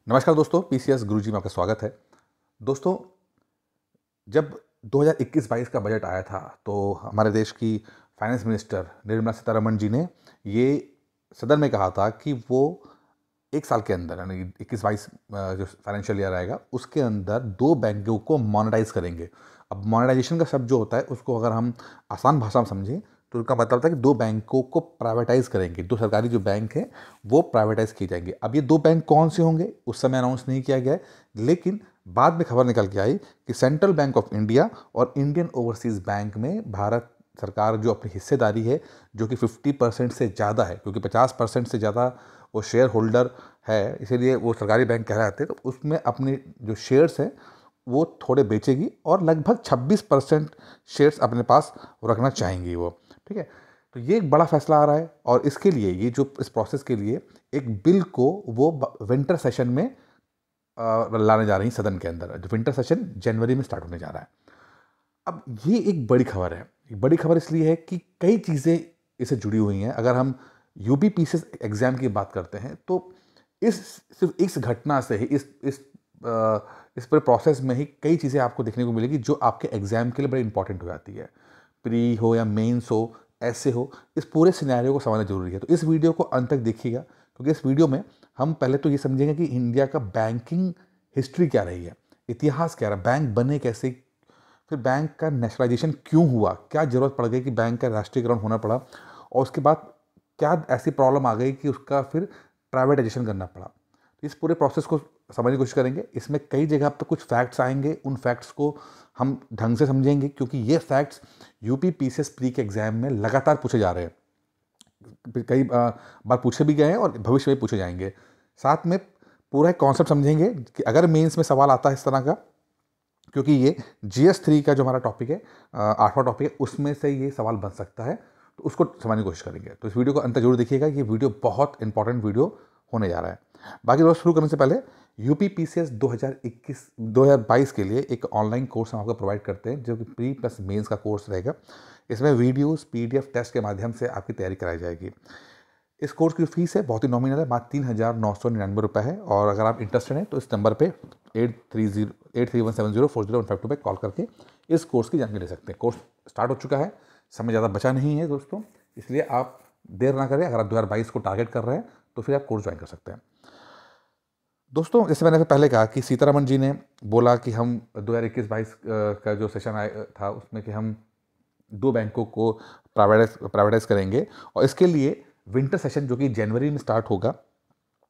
नमस्कार दोस्तों, पीसीएस गुरुजी में आपका स्वागत है। दोस्तों, जब 2021-22 का बजट आया था तो हमारे देश की फाइनेंस मिनिस्टर निर्मला सीतारमण जी ने ये सदन में कहा था कि वो 1 साल के अंदर यानी 21-22 जो फाइनेंशियल ईयर आएगा उसके अंदर 2 बैंकों को मोनेटाइज करेंगे। अब मोनेटाइजेशन का शब्द जो होता है उसको अगर हम आसान भाषा में समझें तो उसका मतलब था कि 2 बैंकों को प्राइवेटाइज करेंगे। 2 सरकारी जो बैंक हैं वो प्राइवेटाइज किए जाएंगे। अब ये 2 बैंक कौन से होंगे उस समय अनाउंस नहीं किया गया है, लेकिन बाद में खबर निकल के आई कि सेंट्रल बैंक ऑफ इंडिया और इंडियन ओवरसीज़ बैंक में भारत सरकार जो अपनी हिस्सेदारी है जो कि 50% से ज़्यादा है, क्योंकि 50% से ज़्यादा वो शेयर होल्डर है, इसीलिए वो सरकारी बैंक कहलाते हैं, तो उसमें अपने जो शेयर्स हैं वो थोड़े बेचेगी और लगभग 26% शेयर्स अपने पास रखना चाहेंगी वो। ठीक है, तो ये एक बड़ा फैसला आ रहा है और इसके लिए ये जो इस प्रोसेस के लिए एक बिल को वो विंटर सेशन में लाने जा रही हैं सदन के अंदर। जो विंटर सेशन जनवरी में स्टार्ट होने जा रहा है। अब ये एक बड़ी खबर है। एक बड़ी खबर इसलिए है कि कई चीज़ें इससे जुड़ी हुई हैं। अगर हम यूपीपीसीएस एग्ज़ाम की बात करते हैं तो इस सिर्फ इस घटना से ही इस पूरे प्रोसेस में ही कई चीज़ें आपको देखने को मिलेगी जो आपके एग्ज़ाम के लिए बड़ी इंपॉर्टेंट हो जाती है। प्री हो या मेंस हो, ऐसे हो, इस पूरे सिनेरियो को समझना ज़रूरी है। तो इस वीडियो को अंत तक देखिएगा, क्योंकि इस वीडियो में हम पहले तो ये समझेंगे कि इंडिया का बैंकिंग हिस्ट्री क्या रही है, इतिहास क्या रहा, बैंक बने कैसे, फिर बैंक का नेशनलाइजेशन क्यों हुआ, क्या ज़रूरत पड़ गई कि बैंक का राष्ट्रीयकरण होना पड़ा, और उसके बाद क्या ऐसी प्रॉब्लम आ गई कि उसका फिर प्राइवेटाइजेशन करना पड़ा। तो इस पूरे प्रोसेस को समझने की कोशिश करेंगे। इसमें कई जगह पर कुछ फैक्ट्स आएंगे, उन फैक्ट्स को हम ढंग से समझेंगे, क्योंकि ये फैक्ट्स यूपी पीसीएस प्री के एग्जाम में लगातार पूछे जा रहे हैं। कई बार पूछे भी गए हैं और भविष्य में पूछे जाएंगे। साथ में पूरा एक कॉन्सेप्ट समझेंगे कि अगर मेंस में सवाल आता है इस तरह का, क्योंकि ये GS3 का जो हमारा टॉपिक है, 8वां टॉपिक है, उसमें से ये सवाल बन सकता है, तो उसको समझने की कोशिश करेंगे। तो इस वीडियो को अंत तक जरूर देखिएगा, ये वीडियो बहुत इंपॉर्टेंट वीडियो होने जा रहा है। बाकी दोस्त, शुरू करने से पहले यूपी पीसीएस 2022 के लिए एक ऑनलाइन कोर्स हम आपको प्रोवाइड करते हैं जो कि प्री प्लस मेंस का कोर्स रहेगा। इसमें वीडियोस PDF टेस्ट के माध्यम से आपकी तैयारी कराई जाएगी। इस कोर्स की फीस है बहुत ही नॉमिनल है, मात्र 3,999 है। और अगर आप इंटरेस्टेड हैं तो इस नंबर पे 8317040152 पे कॉल करके इस कोर्स की जानकारी ले सकते हैं। कोर्स स्टार्ट हो चुका है, समय ज़्यादा बचा नहीं है दोस्तों, इसलिए आप देर ना करें। अगर आप 2022 को टारगेट कर रहे हैं तो फिर आप कोर्स ज्वाइन कर सकते हैं। दोस्तों, जैसे मैंने पहले कहा कि सीतारमण जी ने बोला कि हम 2021-22 का जो सेशन आया था उसमें कि हम 2 बैंकों को प्राइवेटाइज करेंगे, और इसके लिए विंटर सेशन जो कि जनवरी में स्टार्ट होगा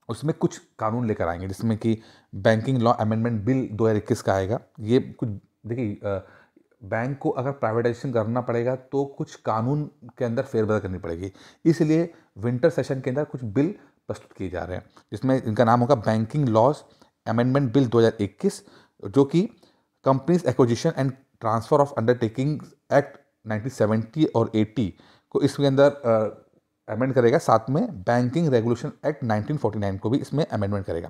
उसमें कुछ कानून लेकर आएंगे, जिसमें कि बैंकिंग लॉ अमेंडमेंट बिल 2021 का आएगा। ये कुछ देखिए, बैंक को अगर प्राइवेटाइजेशन करना पड़ेगा तो कुछ कानून के अंदर फेरबदल करनी पड़ेगी, इसलिए विंटर सेशन के अंदर कुछ बिल प्रस्तुत किए जा रहे हैं, जिसमें इनका नाम होगा बैंकिंग लॉज अमेंडमेंट बिल 2021, जो कि companies acquisition and transfer of undertaking act 1970 और 80 को इसके अंदर अमेंड करेगा। साथ में बैंकिंग रेगुलेशन एक्ट 1949 को भी इसमें अमेंडमेंट करेगा।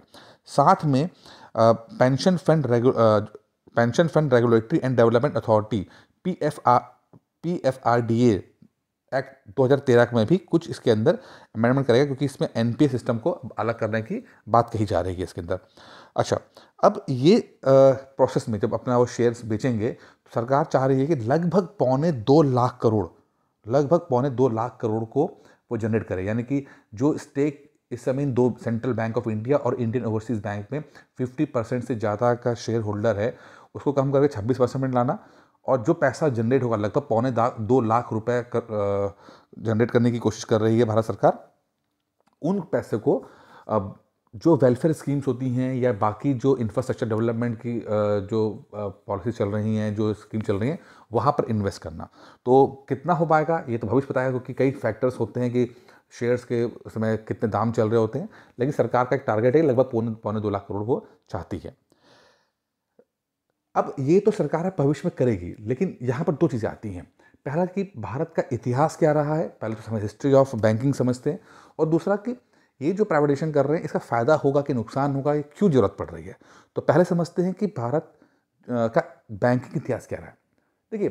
साथ में pension fund regulatory and development authority PFRDA act 2013 में भी कुछ इसके अंदर अमेंडमेंट करेगा, क्योंकि इसमें NPA सिस्टम को अलग करने की बात कही जा रही है इसके अंदर। अच्छा, अब ये प्रोसेस में जब अपना वो शेयर्स बेचेंगे तो सरकार चाह रही है कि लगभग पौने 2 लाख करोड़ को वो जनरेट करे, यानी कि जो स्टेक इस समय इन 2 सेंट्रल बैंक ऑफ इंडिया और इंडियन ओवरसीज़ बैंक में 50% से ज़्यादा का शेयर होल्डर है, उसको कम करके 26% में लाना, और जो पैसा जनरेट होगा लगभग पौने 2 लाख रुपए जनरेट करने की कोशिश कर रही है भारत सरकार। उन पैसे को जो वेलफेयर स्कीम्स होती हैं या बाकी जो इंफ्रास्ट्रक्चर डेवलपमेंट की जो पॉलिसी चल रही हैं, जो स्कीम चल रही हैं, वहाँ पर इन्वेस्ट करना। तो कितना हो पाएगा ये तो भविष्य बताएगा, क्योंकि कई फैक्टर्स होते हैं कि शेयर्स के समय कितने दाम चल रहे होते हैं, लेकिन सरकार का एक टारगेट है लगभग पौने 2 लाख करोड़ वो चाहती है। अब ये तो सरकार भविष्य में करेगी, लेकिन यहाँ पर 2 चीज़ें आती हैं। पहला कि भारत का इतिहास क्या रहा है, पहले तो समझ हिस्ट्री ऑफ बैंकिंग समझते हैं, और दूसरा कि ये जो प्राइवेटाइजेशन कर रहे हैं इसका फ़ायदा होगा कि नुकसान होगा, ये क्यों ज़रूरत पड़ रही है। तो पहले समझते हैं कि भारत का बैंकिंग इतिहास क्या रहा है। देखिए,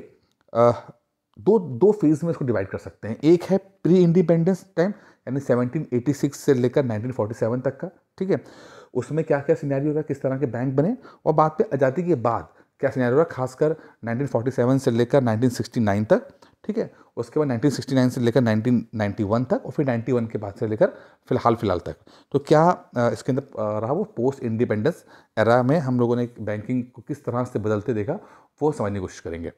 दो फेज़ में इसको डिवाइड कर सकते हैं। एक है प्री इंडिपेंडेंस टाइम, यानी 1786 से लेकर 1947 तक का, ठीक है। उसमें क्या क्या सिनेरियो रहा, किस तरह के बैंक बने, और बाद पे आज़ादी के बाद क्या सिनेरियो रहा, खासकर 1947 से लेकर 1969 तक, ठीक है। उसके बाद 1969 से लेकर 1991 तक, और फिर 91 के बाद से लेकर फिलहाल तक। तो क्या इसके अंदर रहा वो पोस्ट इंडिपेंडेंस एरा में हम लोगों ने बैंकिंग को किस तरह से बदलते देखा, वो समझने की कोशिश करेंगे।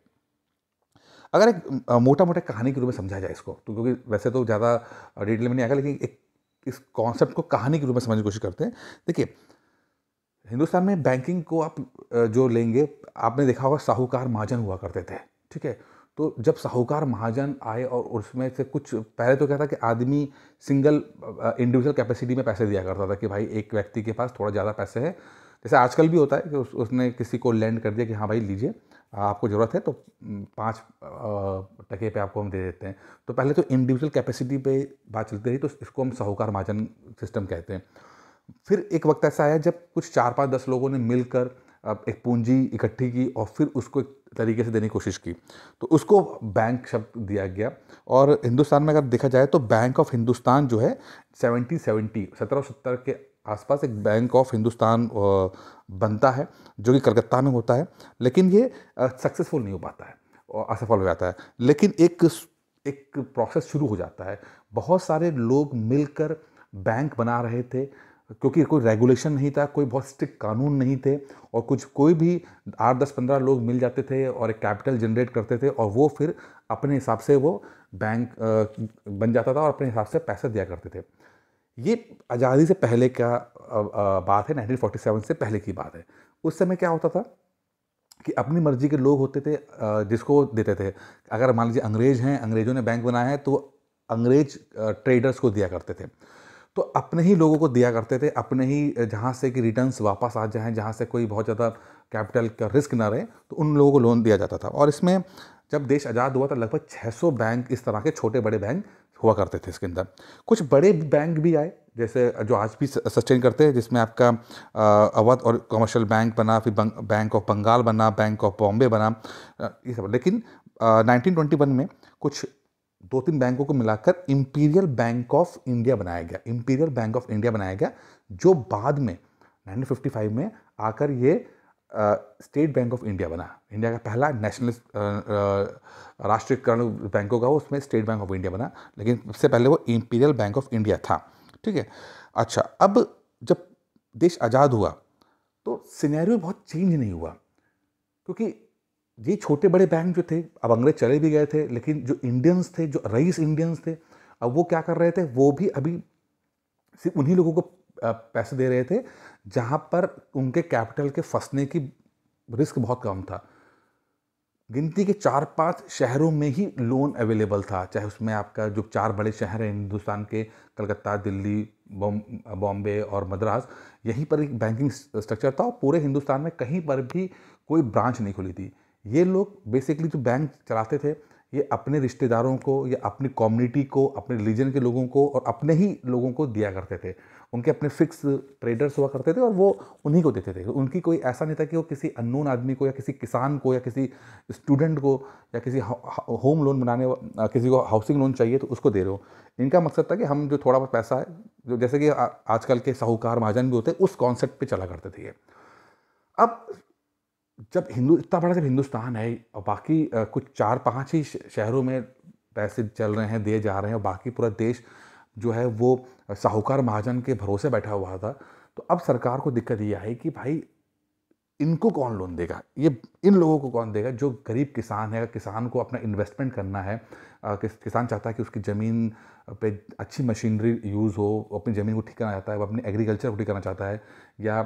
अगर एक मोटा मोटा कहानी के रूप में समझा जाए इसको, तो क्योंकि वैसे तो ज़्यादा डिटेल में नहीं आएगा, लेकिन एक इस कॉन्सेप्ट को कहानी के रूप में समझने की कोशिश करते हैं। देखिए, हिंदुस्तान में बैंकिंग को आप जो लेंगे, आपने देखा होगा साहूकार महाजन हुआ करते थे, ठीक है। तो जब साहूकार महाजन आए और उसमें से कुछ पहले तो क्या था कि आदमी सिंगल इंडिविजुअल कैपेसिटी में पैसे दिया करता था कि भाई एक व्यक्ति के पास थोड़ा ज़्यादा पैसे हैं, जैसे आजकल भी होता है कि उसने किसी को लैंड कर दिया कि हाँ भाई लीजिए, आपको ज़रूरत है तो 5 टके पे आपको हम दे देते हैं। तो पहले तो इंडिविजुअल कैपेसिटी पे बात चलती रही, तो इसको हम साहूकार महाजन सिस्टम कहते हैं। फिर एक वक्त ऐसा आया जब कुछ 4-5-10 लोगों ने मिलकर एक पूंजी इकट्ठी की और फिर उसको एक तरीके से देने की कोशिश की, तो उसको बैंक शब्द दिया गया। और हिंदुस्तान में अगर देखा जाए तो बैंक ऑफ हिंदुस्तान जो है 1770 के आसपास एक बैंक ऑफ हिंदुस्तान बनता है, जो कि कलकत्ता में होता है। लेकिन ये सक्सेसफुल नहीं हो पाता है और असफल हो जाता है। लेकिन एक प्रोसेस शुरू हो जाता है, बहुत सारे लोग मिलकर बैंक बना रहे थे, क्योंकि कोई रेगुलेशन नहीं था, कोई बहुत स्ट्रिक्ट कानून नहीं थे, और कोई भी 8-10-15 लोग मिल जाते थे और एक कैपिटल जनरेट करते थे, और वो फिर अपने हिसाब से वो बैंक बन जाता था और अपने हिसाब से पैसे दिया करते थे। ये आज़ादी से पहले का बात है, 1947 से पहले की बात है। उस समय क्या होता था कि अपनी मर्जी के लोग होते थे, जिसको देते थे। अगर मान लीजिए अंग्रेज हैं, अंग्रेजों ने बैंक बनाया है, तो अंग्रेज ट्रेडर्स को दिया करते थे। तो अपने ही लोगों को दिया करते थे, अपने ही जहाँ से कि रिटर्न्स वापस आ जाएँ, जहाँ से कोई बहुत ज़्यादा कैपिटल का रिस्क ना रहे, तो उन लोगों को लोन दिया जाता था। और इसमें जब देश आज़ाद हुआ तो लगभग 600 बैंक, इस तरह के छोटे बड़े बैंक हुआ करते थे इसके अंदर। कुछ बड़े बैंक भी आए, जैसे जो आज भी सस्टेन करते हैं, जिसमें आपका अवध और कमर्शियल बैंक बना, फिर बैंक ऑफ बंगाल बना, बैंक ऑफ बॉम्बे बना, ये सब। लेकिन 1921 में कुछ 2-3 बैंकों को मिलाकर इंपीरियल बैंक ऑफ इंडिया बनाया गया। इंपीरियल बैंक ऑफ इंडिया बनाया गया, जो बाद में 1955 में आकर ये स्टेट बैंक ऑफ इंडिया बना। इंडिया का पहला नेशनलिस्ट राष्ट्रीयकरण बैंकों का, उसमें स्टेट बैंक ऑफ इंडिया बना, लेकिन उससे पहले वो इंपीरियल बैंक ऑफ इंडिया था, ठीक है। अच्छा, अब जब देश आज़ाद हुआ तो सिनेरियो बहुत चेंज नहीं हुआ, क्योंकि ये छोटे बड़े बैंक जो थे, अब अंग्रेज चले भी गए थे, लेकिन जो इंडियंस थे, जो रईस इंडियंस थे, अब वो क्या कर रहे थे, वो भी अभी सिर्फ उन्हीं लोगों को पैसे दे रहे थे जहां पर उनके कैपिटल के फंसने की रिस्क बहुत कम था। गिनती के 4-5 शहरों में ही लोन अवेलेबल था, चाहे उसमें आपका जो 4 बड़े शहर हैं हिंदुस्तान के, कलकत्ता, दिल्ली, बॉम्बे और मद्रास, यहीं पर एक बैंकिंग स्ट्रक्चर था, और पूरे हिंदुस्तान में कहीं पर भी कोई ब्रांच नहीं खुली थी। ये लोग बेसिकली जो बैंक चलाते थे, ये अपने रिश्तेदारों को या अपनी कम्युनिटी को, अपने रिलीजन के लोगों को और अपने ही लोगों को दिया करते थे। उनके अपने फिक्स ट्रेडर्स हुआ करते थे और वो उन्हीं को देते थे। उनकी कोई ऐसा नहीं था कि वो किसी अननोन आदमी को या किसी किसान को या किसी स्टूडेंट को या किसी होम लोन बनाने, किसी को हाउसिंग लोन चाहिए तो उसको दे रहे हो। इनका मकसद था कि हम जो थोड़ा बहुत पैसा है, जो जैसे कि आजकल के साहूकार महाजन भी होते हैं, उस कॉन्सेप्ट पे चला करते थे। अब जब इतना बड़ा जब हिंदुस्तान है और बाकी कुछ 4-5 ही शहरों में पैसे चल रहे हैं, दिए जा रहे हैं, और बाकी पूरा देश जो है वो साहूकार महाजन के भरोसे बैठा हुआ था, तो अब सरकार को दिक्कत ये आई कि भाई इनको कौन लोन देगा, ये इन लोगों को कौन देगा जो गरीब किसान है। किसान को अपना इन्वेस्टमेंट करना है, किसान चाहता है कि उसकी ज़मीन पे अच्छी मशीनरी यूज़ हो, अपनी ज़मीन को ठीक करना चाहता है, वो अपनी एग्रीकल्चर को ठीक करना चाहता है, या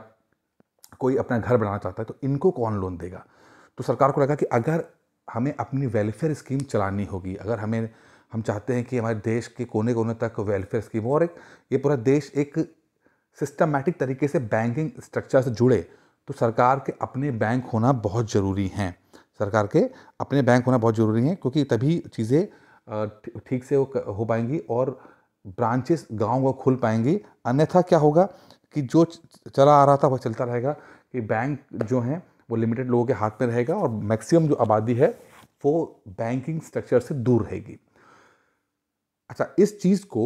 कोई अपना घर बनाना चाहता है, तो इनको कौन लोन देगा। तो सरकार को लगा कि अगर हमें अपनी वेलफेयर स्कीम चलानी होगी, अगर हम चाहते हैं कि हमारे देश के कोने कोने तक वेलफेयर स्कीम हो और ये पूरा देश एक सिस्टमैटिक तरीके से बैंकिंग स्ट्रक्चर से जुड़े, तो सरकार के अपने बैंक होना बहुत ज़रूरी हैं। सरकार के अपने बैंक होना बहुत ज़रूरी हैं, क्योंकि तभी चीज़ें ठीक से हो पाएंगी और ब्रांचेस गाँव को खुल पाएंगी। अन्यथा क्या होगा कि जो चला आ रहा था वह चलता रहेगा, कि बैंक जो हैं वो लिमिटेड लोगों के हाथ में रहेगा और मैक्सिमम जो आबादी है वो बैंकिंग स्ट्रक्चर से दूर रहेगी। अच्छा, इस चीज़ को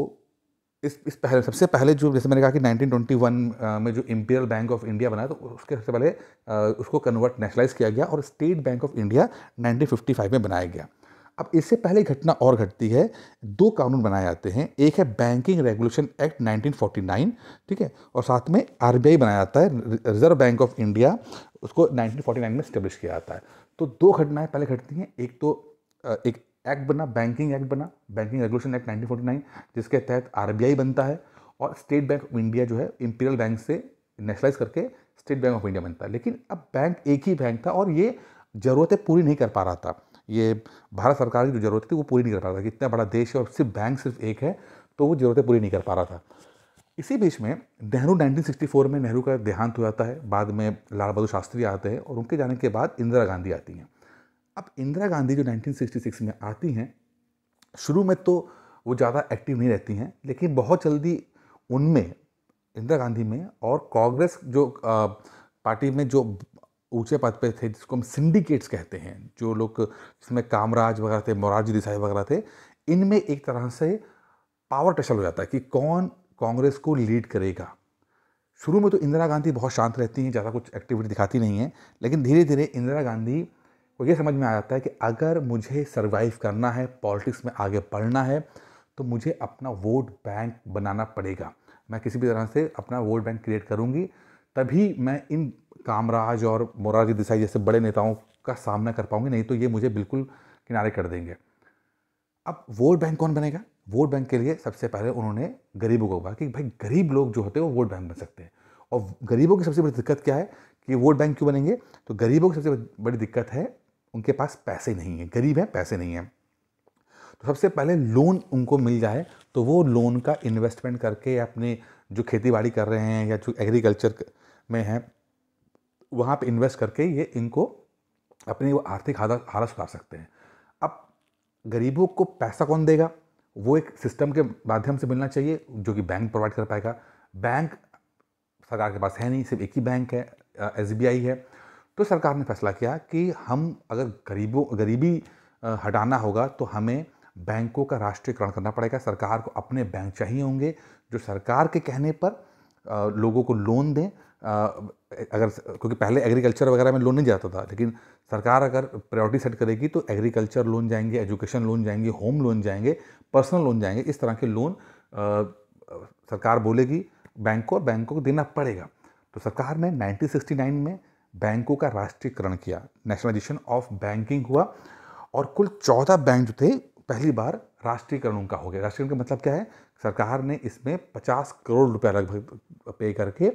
इस पहले सबसे पहले जो जैसे मैंने कहा कि 1921 में जो इंपीरियल बैंक ऑफ इंडिया बना तो उसके सबसे पहले उसको कन्वर्ट नेशनलाइज किया गया और स्टेट बैंक ऑफ इंडिया 1955 में बनाया गया। अब इससे पहले घटना और घटती है, दो कानून बनाए जाते हैं। एक है बैंकिंग रेगुलेशन एक्ट 1949, ठीक है, और साथ में आरबीआई बनाया जाता है, रिजर्व बैंक ऑफ इंडिया, उसको 1949 में स्टेब्लिश किया जाता है। तो दो घटनाएं पहले घटती हैं, एक तो एक एक्ट बना, बैंकिंग एक्ट बना, बैंकिंग रेगुलेशन एक्ट 1949, जिसके तहत आरबीआई बनता है और स्टेट बैंक ऑफ इंडिया जो है इंपीरियल बैंक से नेशनलाइज करके स्टेट बैंक ऑफ इंडिया बनता है। लेकिन अब बैंक एक ही बैंक था और ये ज़रूरतें पूरी नहीं कर पा रहा था। ये भारत सरकार की जो ज़रूरत थी वो पूरी नहीं कर पा रहा था कि इतना बड़ा देश है और सिर्फ बैंक सिर्फ एक है, तो वो ज़रूरतें पूरी नहीं कर पा रहा था। इसी बीच में नेहरू 1964 में नेहरू का देहांत हो जाता है, बाद में लाल बहादुर शास्त्री आते हैं और उनके जाने के बाद इंदिरा गांधी आती हैं। अब इंदिरा गांधी जो 1966 में आती हैं, शुरू में तो वो ज़्यादा एक्टिव नहीं रहती हैं, लेकिन बहुत जल्दी उनमें, इंदिरा गांधी में और कांग्रेस जो पार्टी में जो ऊंचे पद पे थे, जिसको हम सिंडिकेट्स कहते हैं, जो लोग जिसमें कामराज वगैरह थे, मोरारजी देसाई वगैरह थे, इनमें एक तरह से पावर टसल हो जाता है कि कौन कांग्रेस को लीड करेगा। शुरू में तो इंदिरा गांधी बहुत शांत रहती हैं, ज़्यादा कुछ एक्टिविटी दिखाती नहीं हैं, लेकिन धीरे धीरे इंदिरा गांधी को ये समझ में आ जाता है कि अगर मुझे सर्वाइव करना है, पॉलिटिक्स में आगे बढ़ना है, तो मुझे अपना वोट बैंक बनाना पड़ेगा। मैं किसी भी तरह से अपना वोट बैंक क्रिएट करूंगी, तभी मैं इन कामराज और मोरारजी देसाई जैसे बड़े नेताओं का सामना कर पाऊंगी, नहीं तो ये मुझे बिल्कुल किनारे कर देंगे। अब वोट बैंक कौन बनेगा? वोट बैंक के लिए सबसे पहले उन्होंने गरीबों को कहा कि भाई गरीब लोग जो होते हैं वो वोट बैंक बन सकते हैं। और गरीबों की सबसे बड़ी दिक्कत क्या है कि वोट बैंक क्यों बनेंगे? तो गरीबों की सबसे बड़ी दिक्कत है उनके पास पैसे नहीं है, गरीब है, पैसे नहीं है। तो सबसे पहले लोन उनको मिल जाए तो वो लोन का इन्वेस्टमेंट करके अपने जो खेती बाड़ी कर रहे हैं या जो एग्रीकल्चर में है वहाँ पे इन्वेस्ट करके ये इनको अपनी वो आर्थिक हालत सुधार सकते हैं। अब गरीबों को पैसा कौन देगा? वो एक सिस्टम के माध्यम से मिलना चाहिए जो कि बैंक प्रोवाइड कर पाएगा। बैंक सरकार के पास है नहीं, सिर्फ एक ही बैंक है, एसबीआई है। तो सरकार ने फैसला किया कि हम अगर गरीबी हटाना होगा तो हमें बैंकों का राष्ट्रीयकरण करना पड़ेगा। सरकार को अपने बैंक चाहिए होंगे जो सरकार के कहने पर लोगों को लोन दें। अगर क्योंकि पहले एग्रीकल्चर वगैरह में लोन नहीं जाता था, लेकिन सरकार अगर प्रायोरिटी सेट करेगी तो एग्रीकल्चर लोन जाएंगे, एजुकेशन लोन जाएंगे, होम लोन जाएंगे, पर्सनल लोन जाएंगे। इस तरह के लोन सरकार बोलेगी बैंक को और बैंकों को देना पड़ेगा। तो सरकार ने 1969 में बैंकों का राष्ट्रीयकरण किया, नेशनलाइजेशन ऑफ बैंकिंग हुआ और कुल 14 बैंक जो थे पहली बार राष्ट्रीयकरण उनका हो गया। राष्ट्रीयकरण का मतलब क्या है? सरकार ने इसमें 50 करोड़ रुपया लगभग पे करके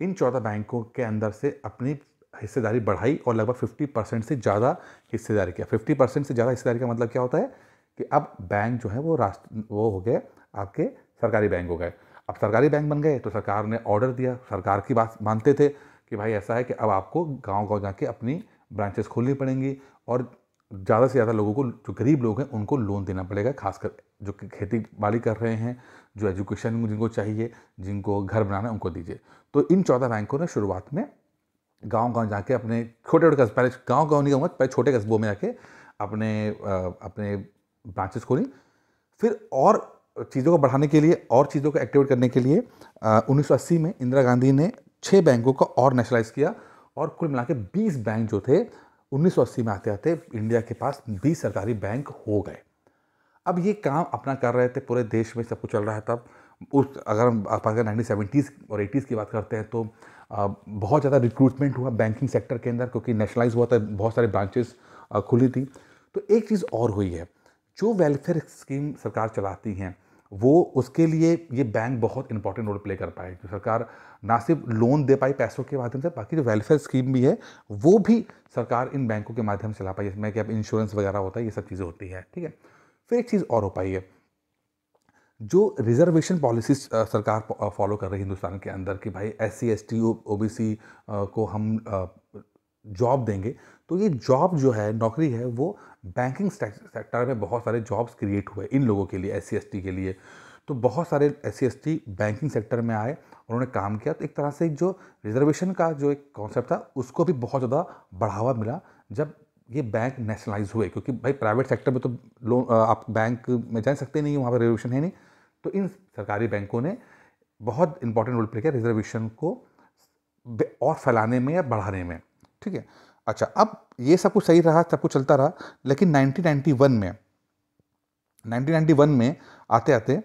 इन 14 बैंकों के अंदर से अपनी हिस्सेदारी बढ़ाई और लगभग 50% से ज़्यादा हिस्सेदारी किया। 50% से ज़्यादा हिस्सेदारी का मतलब क्या होता है कि अब बैंक जो है वो हो गए आपके सरकारी बैंक हो गए। अब सरकारी बैंक बन गए तो सरकार ने ऑर्डर दिया, सरकार की बात मानते थे कि भाई ऐसा है कि अब आपको गाँव-गाँव जाके अपनी ब्रांचेस खोलनी पड़ेंगी और ज़्यादा से ज़्यादा लोगों को, जो गरीब लोग हैं उनको लोन देना पड़ेगा, खासकर जो खेती बाड़ी कर रहे हैं, जो एजुकेशन जिनको चाहिए, जिनको घर बनाना है उनको दीजिए। तो इन 14 बैंकों ने शुरुआत में गांव-गांव जाके अपने छोटे-छोटे कस्बे, पहले गांव-गांव नहीं कहूँगा, पहले छोटे कस्बों में जाके अपने ब्रांचेस खोली। फिर और चीज़ों को बढ़ाने के लिए और चीज़ों को एक्टिवेट करने के लिए 1980 में इंदिरा गांधी ने 6 बैंकों को और नेशनलाइज किया और कुल मिला के 20 बैंक जो थे 1980 में आते आते इंडिया के पास 20 सरकारी बैंक हो गए। अब ये काम अपना कर रहे थे, पूरे देश में सब कुछ चल रहा है तब। अगर हम 1970s और 80s की बात करते हैं तो बहुत ज़्यादा रिक्रूटमेंट हुआ बैंकिंग सेक्टर के अंदर, क्योंकि नेशनलाइज हुआ था, बहुत सारे ब्रांचेस खुली थी। तो एक चीज़ और हुई है, जो वेलफेयर स्कीम सरकार चलाती हैं वो उसके लिए ये बैंक बहुत इंपॉर्टेंट रोल प्ले कर पाए। तो सरकार ना सिर्फ लोन दे पाई पैसों के माध्यम से, बाकी जो वेलफेयर स्कीम भी है वो भी सरकार इन बैंकों के माध्यम से चला पाई, जिसमें कि अब इंश्योरेंस वगैरह होता है, ये सब चीज़ें होती है, ठीक है। फिर एक चीज़ और हो पाई है, जो रिजर्वेशन पॉलिसीज सरकार फॉलो कर रही है हिंदुस्तान के अंदर कि भाई SC ST OBC को हम जॉब देंगे। तो ये जॉब जो है, नौकरी है, वो बैंकिंग सेक्टर में बहुत सारे जॉब्स क्रिएट हुए इन लोगों के लिए, SC ST के लिए। तो बहुत सारे SC ST बैंकिंग सेक्टर में आए, उन्होंने काम किया। तो एक तरह से जो रिजर्वेशन का जो एक कॉन्सेप्ट था उसको भी बहुत ज़्यादा बढ़ावा मिला जब ये बैंक नेशनलाइज हुए, क्योंकि भाई प्राइवेट सेक्टर में तो लोन आप बैंक में जा सकते नहीं, वहाँ पर रिजर्वेशन है नहीं। तो इन सरकारी बैंकों ने बहुत इंपॉर्टेंट रोल प्ले किया रिजर्वेशन को और फैलाने में या बढ़ाने में, ठीक है। अच्छा, अब ये सब कुछ सही रहा, सब कुछ चलता रहा, लेकिन 1991 में आते आते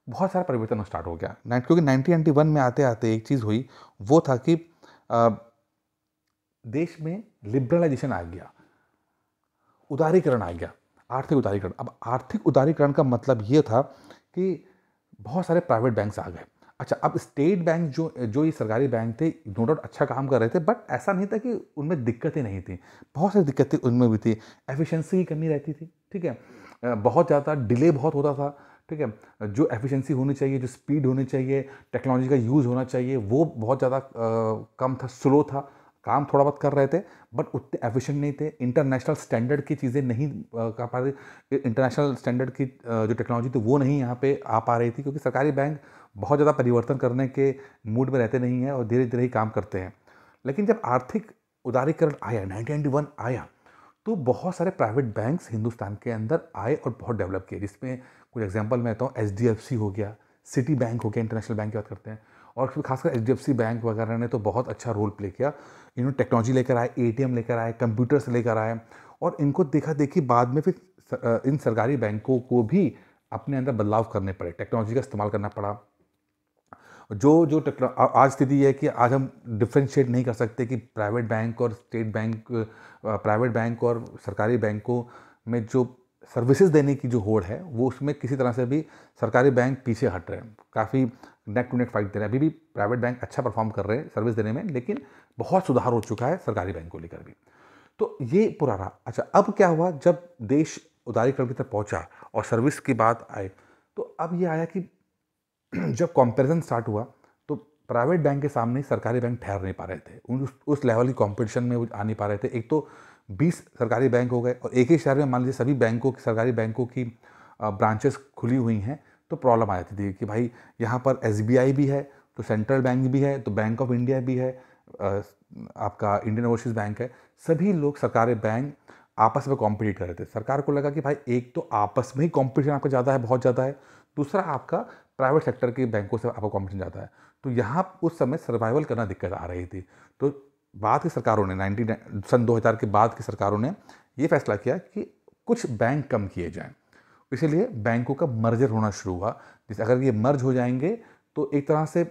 बहुत सारा परिवर्तन स्टार्ट हो गया। क्योंकि 1991 में आते आते एक चीज़ हुई, वो था कि देश में लिबरलाइजेशन आ गया, उदारीकरण आ गया, आर्थिक उदारीकरण। अब आर्थिक उदारीकरण का मतलब ये था कि बहुत सारे प्राइवेट बैंक्स आ गए। अच्छा, अब स्टेट बैंक जो ये सरकारी बैंक थे, नो डाउट अच्छा काम कर रहे थे, बट ऐसा नहीं था कि उनमें दिक्कतें नहीं थी, बहुत सारी दिक्कतें उनमें भी थी। एफिशिएंसी की कमी रहती थी, ठीक है, बहुत ज़्यादा डिले बहुत होता था, ठीक है। जो एफिशिएंसी होनी चाहिए, जो स्पीड होनी चाहिए, टेक्नोलॉजी का यूज़ होना चाहिए, वो बहुत ज़्यादा कम था, स्लो था। काम थोड़ा बहुत कर रहे थे बट उतने एफिशिएंट नहीं थे। इंटरनेशनल स्टैंडर्ड की चीज़ें नहीं कर पा रहे, इंटरनेशनल स्टैंडर्ड की जो टेक्नोलॉजी थी वो नहीं यहाँ पे आ पा रही थी, क्योंकि सरकारी बैंक बहुत ज़्यादा परिवर्तन करने के मूड में रहते नहीं हैं और धीरे धीरे ही काम करते हैं। लेकिन जब आर्थिक उदारीकरण आया, 1991 आया, तो बहुत सारे प्राइवेट बैंक्स हिंदुस्तान के अंदर आए और बहुत डेवलप किए, जिसमें कुछ एग्जांपल मैं देता हूँ। HDFC हो गया, सिटी बैंक हो गया, इंटरनेशनल बैंक की बात करते हैं, और खासकर HDFC बैंक वगैरह ने तो बहुत अच्छा रोल प्ले किया। इन्होंने टेक्नोलॉजी लेकर आए, ATM लेकर आए, कंप्यूटर्स लेकर आए, और इनको देखा देखी बाद में फिर इन सरकारी बैंकों को भी अपने अंदर बदलाव करने पड़े, टेक्नोलॉजी का इस्तेमाल करना पड़ा। जो आज स्थिति है कि आज हम डिफ्रेंशिएट नहीं कर सकते कि प्राइवेट बैंक और स्टेट बैंक, प्राइवेट बैंक और सरकारी बैंकों में जो सर्विसेज देने की जो होड़ है, वो उसमें किसी तरह से भी सरकारी बैंक पीछे हट रहे हैं, काफ़ी नेक टू नेक फाइट दे रहे हैं। अभी भी प्राइवेट बैंक अच्छा परफॉर्म कर रहे हैं सर्विस देने में, लेकिन बहुत सुधार हो चुका है सरकारी बैंक को लेकर भी। तो ये पूरा रहा। अच्छा, अब क्या हुआ, जब देश उदारीकरण की तरफ पहुंचा और सर्विस की बात आए, तो अब ये आया कि जब कंपैरिजन स्टार्ट हुआ, तो प्राइवेट बैंक के सामने सरकारी बैंक ठहर नहीं पा रहे थे, उस लेवल की कंपटीशन में वो आ नहीं पा रहे थे। एक तो 20 सरकारी बैंक हो गए, और एक ही शहर में मान लीजिए सभी बैंकों की, सरकारी बैंकों की ब्रांचेस खुली हुई हैं, तो प्रॉब्लम आ जाती थी कि भाई यहाँ पर SBI भी है, तो सेंट्रल बैंक भी है, तो बैंक ऑफ इंडिया भी है, आपका इंडियन ओवरसीज बैंक है। सभी लोग सरकारी बैंक आपस में कॉम्पिटिट कर रहे थे। सरकार को लगा कि भाई एक तो आपस में ही कॉम्पिटिशन आपका ज़्यादा है, बहुत ज़्यादा है, दूसरा आपका प्राइवेट सेक्टर के बैंकों से आपका कॉम्पिटिशन ज़्यादा है, तो यहाँ उस समय सर्वाइवल करना दिक्कत आ रही थी। तो बाद की सरकारों ने सन 2000 के बाद की सरकारों ने ये फैसला किया कि कुछ बैंक कम किए जाएं, इसीलिए बैंकों का मर्जर होना शुरू हुआ। जैसे अगर ये मर्ज हो जाएंगे तो एक तरह से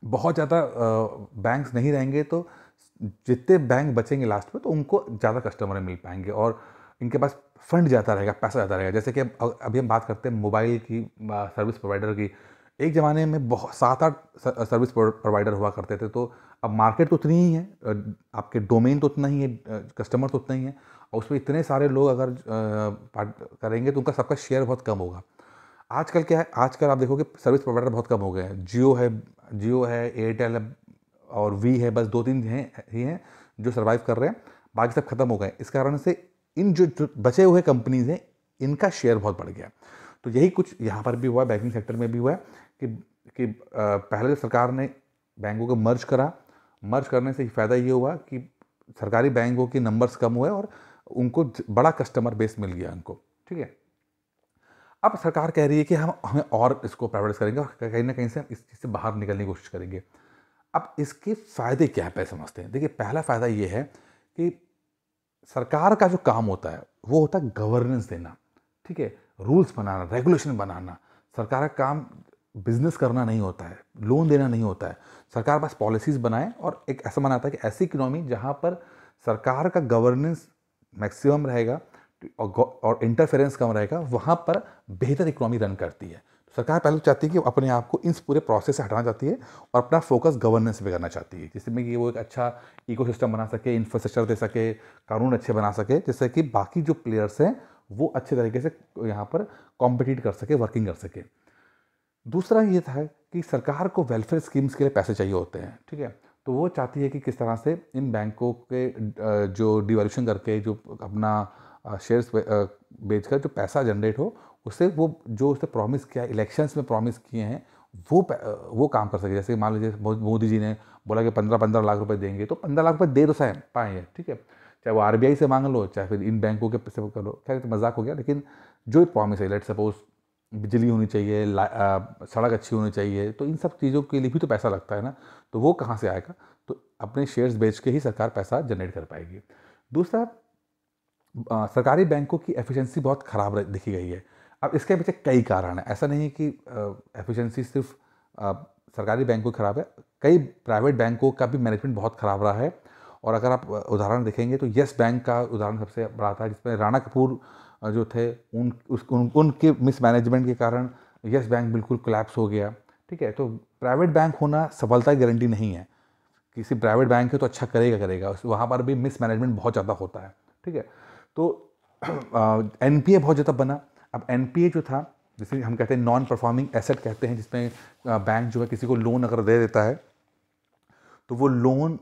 बहुत ज़्यादा बैंक्स नहीं रहेंगे, तो जितने बैंक बचेंगे लास्ट में, तो उनको ज़्यादा कस्टमर मिल पाएंगे और इनके पास फंड ज़्यादा रहेगा, पैसा ज़्यादा रहेगा। जैसे कि अभी हम बात करते हैं मोबाइल की, सर्विस प्रोवाइडर की। एक ज़माने में बहुत 7-8 सर्विस प्रोवाइडर हुआ करते थे, तो अब मार्केट तो उतनी ही है, आपके डोमेन तो उतना ही है, कस्टमर तो उतना ही है, और उसमें इतने सारे लोग अगर करेंगे तो उनका सबका शेयर बहुत कम होगा। आजकल क्या है, आजकल आप देखोगे सर्विस प्रोवाइडर बहुत कम हो गए हैं। जियो है, एयरटेल है और वी है, बस 2-3 ही हैं जो सर्वाइव कर रहे हैं, बाकी सब खत्म हो गए। इस कारण से इन जो बचे हुए कंपनीज हैं, इनका शेयर बहुत बढ़ गया। तो यही कुछ यहाँ पर भी हुआ, बैंकिंग सेक्टर में भी हुआ कि पहले सरकार ने बैंकों को मर्ज करने से फ़ायदा ये हुआ कि सरकारी बैंकों के नंबर्स कम हुए और उनको बड़ा कस्टमर बेस मिल गया उनको, ठीक है। अब सरकार कह रही है कि हमें और इसको प्राइवेटाइज करेंगे और कहीं ना कहीं से इस चीज़ से बाहर निकलने की कोशिश करेंगे। अब इसके फ़ायदे क्या है, पहले समझते हैं। देखिए, पहला फ़ायदा ये है कि सरकार का जो काम होता है वो होता है गवर्नेंस देना, ठीक है, रूल्स बनाना, रेगुलेशन बनाना। सरकार का काम बिजनेस करना नहीं होता है, लोन देना नहीं होता है। सरकार बस पॉलिसीज़ बनाए और एक ऐसा बनाता है कि ऐसी इकोनॉमी जहाँ पर सरकार का गवर्नेंस मैक्सिमम रहेगा और इंटरफेरेंस कम रहेगा, वहाँ पर बेहतर इकोनॉमी रन करती है। तो सरकार पहले तो चाहती है कि अपने आप को इस पूरे प्रोसेस से हटाना चाहती है और अपना फोकस गवर्नेंस पे करना चाहती है, जिसमें कि वो एक अच्छा इकोसिस्टम बना सके, इंफ्रास्ट्रक्चर दे सके, कानून अच्छे बना सके, जिससे कि बाकी जो प्लेयर्स हैं वो अच्छे तरीके से यहाँ पर कॉम्पिटिट कर सके, वर्किंग कर सके। दूसरा ये था कि सरकार को वेलफेयर स्कीम्स के लिए पैसे चाहिए होते हैं, ठीक है। तो वो चाहती है कि किस तरह से इन बैंकों के जो डिवैल्यूएशन करके जो अपना शेयर्स बेचकर जो पैसा जनरेट हो, उससे वो जो उसने प्रॉमिस किया, इलेक्शंस में प्रॉमिस किए हैं, वो काम कर सके। जैसे मान लीजिए मोदी जी ने बोला कि 15-15 लाख रुपए देंगे, तो 15 लाख रुपए दे तो पाएँ, ठीक है। चाहे वो RBI से मांग लो, चाहे फिर इन बैंकों के पैसे कर लो, खैर तो मजाक हो गया, लेकिन जो प्रॉमिस है, लेट सपोज बिजली होनी चाहिए, सड़क अच्छी होनी चाहिए, तो इन सब चीज़ों के लिए भी तो पैसा लगता है ना, तो वो कहाँ से आएगा? तो अपने शेयर्स बेच के ही सरकार पैसा जनरेट कर पाएगी। दूसरा, सरकारी बैंकों की एफिशिएंसी बहुत ख़राब देखी गई है। अब इसके पीछे कई कारण हैं, ऐसा नहीं है कि एफिशिएंसी सिर्फ अ, सरकारी बैंकों की ख़राब है, कई प्राइवेट बैंकों का भी मैनेजमेंट बहुत ख़राब रहा है। और अगर आप उदाहरण देखेंगे तो येस बैंक का उदाहरण सबसे बड़ा था, जिसमें राणा कपूर जो थे उनके मिसमैनेजमेंट के कारण येस बैंक बिल्कुल कोलैप्स हो गया। ठीक है, तो प्राइवेट बैंक होना सफलता की गारंटी नहीं है। किसी प्राइवेट बैंक है तो अच्छा करेगा करेगा, वहाँ पर भी मिसमैनेजमेंट बहुत ज़्यादा होता है। ठीक है, तो एनपीए बहुत ज़्यादा बना। अब एनपीए जो था, जिसे हम कहते हैं नॉन परफॉर्मिंग एसेट कहते हैं, जिसमें बैंक जो है किसी को लोन अगर दे देता है तो वो लोन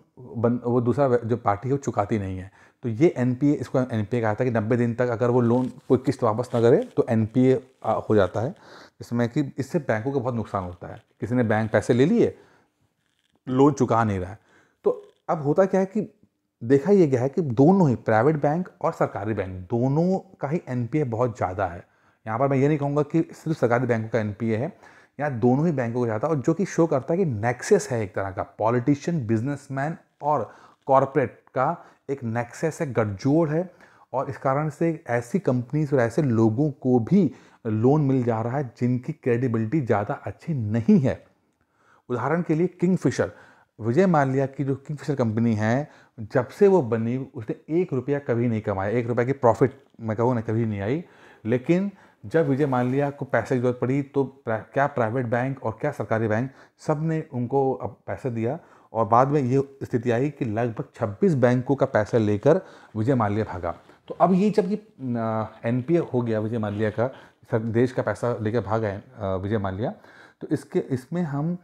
वो दूसरा जो पार्टी है वो चुकाती नहीं है। तो ये एनपीए, इसको एनपीए कहा था कि 90 दिन तक अगर वो लोन कोई किस्त वापस ना करे तो एनपीए हो जाता है, जिसमें कि इससे बैंकों को बहुत नुकसान होता है। किसी ने बैंक पैसे ले लिए, लोन चुका नहीं रहा है, तो अब होता क्या है कि देखा ये गया है कि दोनों ही प्राइवेट बैंक और सरकारी बैंक दोनों का ही एनपीए बहुत ज़्यादा है। यहाँ पर मैं ये नहीं कहूँगा कि सिर्फ सरकारी बैंकों का एनपीए है, यहाँ दोनों ही बैंकों का ज़्यादा, और जो कि शो करता है कि नेक्सस है एक तरह का, पॉलिटिशियन, बिजनेसमैन और कॉरपोरेट का एक नेक्सस है, गठजोड़ है। और इस कारण से ऐसी कंपनीज और ऐसे लोगों को भी लोन मिल जा रहा है जिनकी क्रेडिबिलिटी ज़्यादा अच्छी नहीं है। उदाहरण के लिए किंगफिशर, विजय माल्या की जो किंगफिशर कंपनी है, जब से वो बनी उसने 1 रुपया कभी नहीं कमाया, 1 रुपया की प्रॉफिट मैं कहूँ ना कभी नहीं आई। लेकिन जब विजय माल्या को पैसे की जरूरत पड़ी तो क्या प्राइवेट बैंक और क्या सरकारी बैंक, सब ने उनको अब पैसे दिया, और बाद में ये स्थिति आई कि लगभग 26 बैंकों का पैसा लेकर विजय माल्या भागा। तो अब ये जब ये एनपीए हो गया विजय माल्या का, देश का पैसा लेकर भागा है विजय माल्या, तो इसमें हम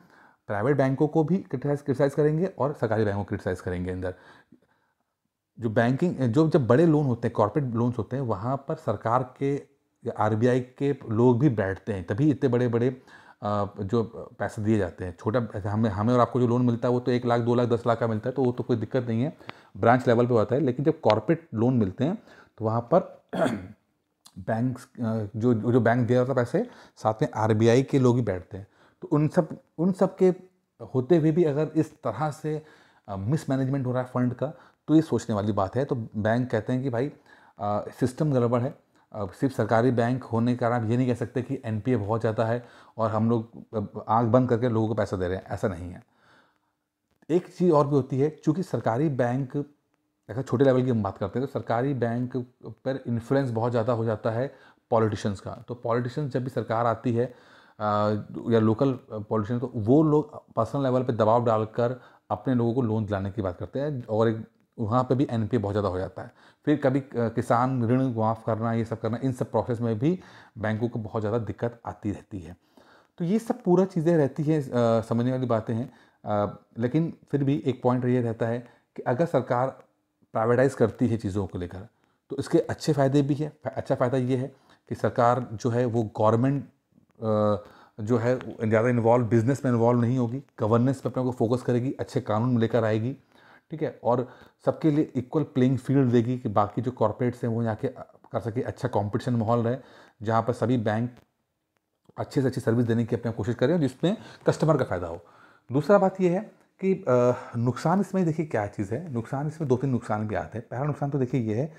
प्राइवेट बैंकों को भी क्रिटिसाइज करेंगे और सरकारी बैंकों को क्रिटिसाइज करेंगे। अंदर जो बैंकिंग, जो जब बड़े लोन होते हैं, कॉर्पोरेट लोन्स होते हैं, वहाँ पर सरकार के या आरबीआई के लोग भी बैठते हैं, तभी इतने बड़े बड़े जो पैसे दिए जाते हैं। छोटा हमें हमें और आपको जो लोन मिलता है वो तो 1 लाख 2 लाख 10 लाख का मिलता है, तो वो तो कोई दिक्कत नहीं है, ब्रांच लेवल पे होता है। लेकिन जब कॉर्पोरेट लोन मिलते हैं तो वहाँ पर बैंक्स जो बैंक दे रहा था पैसे, साथ में आरबीआई के लोग ही बैठते हैं। तो उन सब के होते हुए भी अगर इस तरह से मिसमैनेजमेंट हो रहा है फंड का, तो ये सोचने वाली बात है। तो बैंक कहते हैं कि भाई सिस्टम गड़बड़ है। सिर्फ सरकारी बैंक होने के कारण आप ये नहीं कह सकते कि एनपीए बहुत ज़्यादा है और हम लोग आंख बंद करके लोगों को पैसा दे रहे हैं, ऐसा नहीं है। एक चीज़ और भी होती है, चूँकि सरकारी बैंक, अगर छोटे लेवल की हम बात करते हैं तो सरकारी बैंक पर इन्फ्लुएंस बहुत ज़्यादा हो जाता है पॉलिटिशियंस का। तो पॉलिटिशियंस जब भी सरकार आती है या लोकल पॉलिटिशियन, तो वो लोग पर्सनल लेवल पे दबाव डालकर अपने लोगों को लोन दिलाने की बात करते हैं, और एक वहाँ पे भी एनपीए बहुत ज़्यादा हो जाता है। फिर कभी किसान ऋण माफ़ करना, ये सब करना, इन सब प्रोसेस में भी बैंकों को बहुत ज़्यादा दिक्कत आती रहती है। तो ये सब पूरा चीज़ें रहती हैं, समझने वाली बातें हैं। लेकिन फिर भी एक पॉइंट ये रहता है कि अगर सरकार प्राइवेटाइज़ करती है चीज़ों को लेकर, तो इसके अच्छे फ़ायदे भी है। अच्छा फ़ायदा ये है कि सरकार जो है वो गवर्नमेंट जो है ज़्यादा इन्वॉल्व, बिजनेस में इन्वॉल्व नहीं होगी, गवर्नेंस पे अपने को फोकस करेगी, अच्छे कानून लेकर आएगी। ठीक है, और सबके लिए इक्वल प्लेइंग फील्ड देगी कि बाकी जो कॉर्पोरेट्स हैं वो यहाँ के कर सके, अच्छा कॉम्पिटिशन माहौल रहे जहाँ पर सभी बैंक अच्छे से अच्छी सर्विस देने की अपने कोशिश करें जिसमें कस्टमर का फ़ायदा हो। दूसरा बात ये है कि नुकसान इसमें देखिए क्या चीज़ है, नुकसान इसमें 2-3 नुकसान भी आते हैं। पहला नुकसान तो देखिए ये है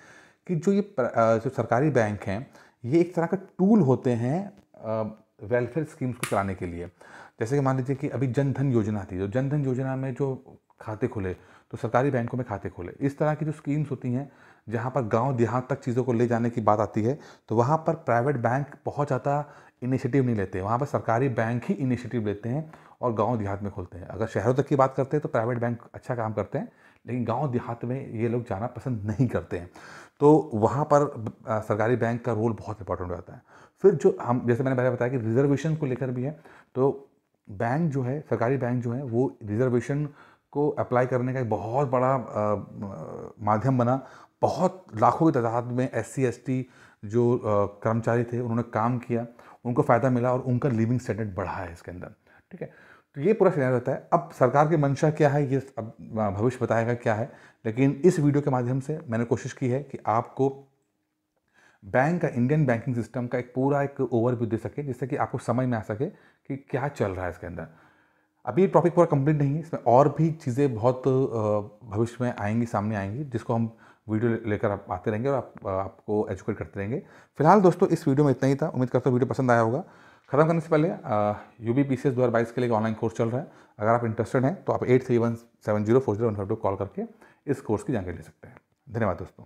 कि जो सरकारी बैंक हैं, ये एक तरह का टूल होते हैं वेलफेयर स्कीम्स को चलाने के लिए। जैसे कि मान लीजिए कि अभी जन धन योजना थी, तो जन धन योजना में जो खाते खुले तो सरकारी बैंकों में खाते खुले। इस तरह की जो स्कीम्स होती हैं जहाँ पर गांव देहात तक चीज़ों को ले जाने की बात आती है, तो वहाँ पर प्राइवेट बैंक बहुत ज़्यादा इनिशिएटिव नहीं लेते, वहाँ पर सरकारी बैंक ही इनिशिएटिव लेते हैं और गांव देहात में खोलते हैं। अगर शहरों तक की बात करते हैं तो प्राइवेट बैंक अच्छा काम करते हैं, लेकिन गांव देहात में ये लोग जाना पसंद नहीं करते हैं। तो वहाँ पर सरकारी बैंक का रोल बहुत इंपॉर्टेंट हो जाता है। फिर जो हम, जैसे मैंने पहले बताया कि रिजर्वेशन को लेकर भी है, तो बैंक जो है, सरकारी बैंक जो है वो रिजर्वेशन को अप्लाई करने का एक बहुत बड़ा माध्यम बना। बहुत लाखों की तादाद में SC ST जो कर्मचारी थे उन्होंने काम किया, उनको फ़ायदा मिला और उनका लिविंग स्टैंडर्ड बढ़ा है इसके अंदर। ठीक है, तो ये पूरा सिनेरियो रहता है। अब सरकार की मंशा क्या है ये अब भविष्य बताएगा क्या है, लेकिन इस वीडियो के माध्यम से मैंने कोशिश की है कि आपको बैंक का, इंडियन बैंकिंग सिस्टम का एक पूरा एक ओवरव्यू दे सके, जिससे कि आपको समझ में आ सके कि क्या चल रहा है इसके अंदर। अभी ये टॉपिक पूरा कंप्लीट नहीं है, इसमें और भी चीज़ें बहुत भविष्य में आएंगी, सामने आएंगी, जिसको हम वीडियो लेकर आप आते रहेंगे और आपको एजुकेट करते रहेंगे। फिलहाल दोस्तों इस वीडियो में इतना ही था। उम्मीद करता हूँ वीडियो पसंद आया होगा। खत्म करने से पहले UBPCS 2022 के लिए एक ऑनलाइन कोर्स चल रहा है। अगर आप इंटरेस्टेड हैं तो आप 8317040152 कॉल करके इस कोर्स की जानकारी ले सकते हैं। धन्यवाद दोस्तों।